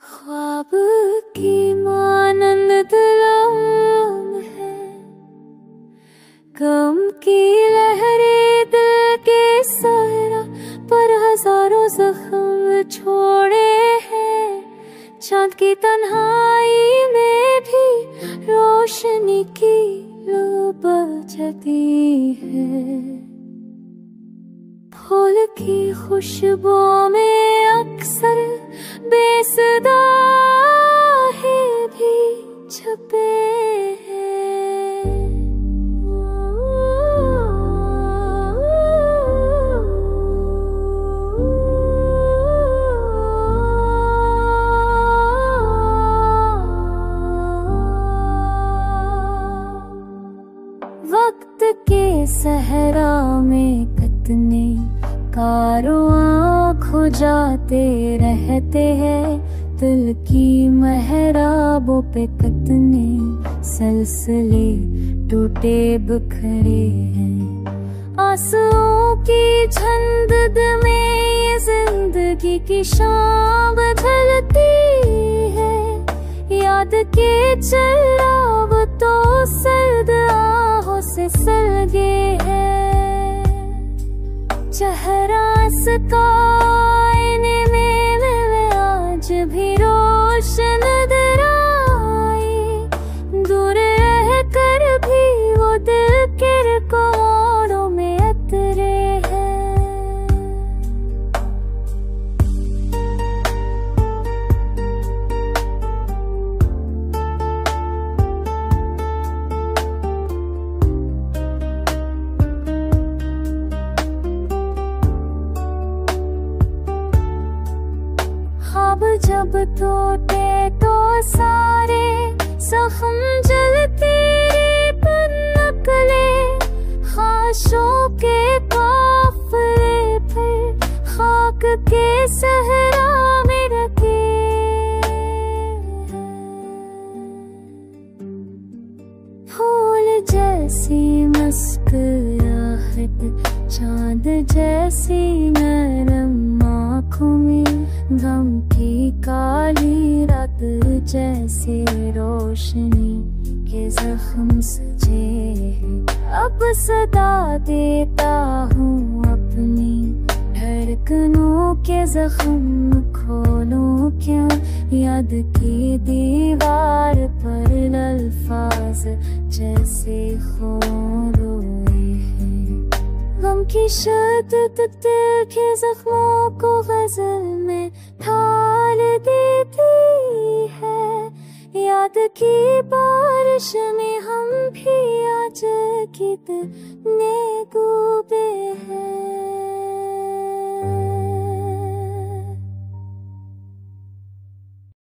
ख्वाब की मानंद दिलों में है, गम की लहरें दिल के सहरा पर हजारों जख्म छोड़े हैं। चांद की तन्हाई में भी रोशनी की लू बचती है। फूल की खुशबुओं में अक्सर बेसुदा है भी छुपे हैं। वक्त के सहरा में कितने कारवां खो जाते रहते हैं, दिल की महराबों पे कितने सिलसिले टूटे बिखरे हैं। आंसुओं की झंझट में ये जिंदगी की शाम बदलती है। याद के चलाव तो सर्द आहों से सलगे है। चेहरा इसका आईने में मैं आज भी रोशन नजर आई। दूर रह कर भी वो दिल के रिकॉर्डों में उतरे हैं। ख्वाब जब टूटे तो सारे जख्म जलते पर नकले। ख्वाहिशों के काफिले फिर खाक के सहरा में रखे। फूल जैसी मुस्कुराहट, चांद जैसी नरम आँखों में गम की काली रात जैसे रोशनी के जख्म सजे हैं। अब सदा देता हूँ अपनी धड़कनों के जख्म खोलूं क्या। याद की दीवार पर अल्फाज जैसे खो रोए हैं। गम की शिद्दत दिल के जख्मों को गजल में ढाल देती है। याद की बारिश में हम भी आज कितने डूबे हैं।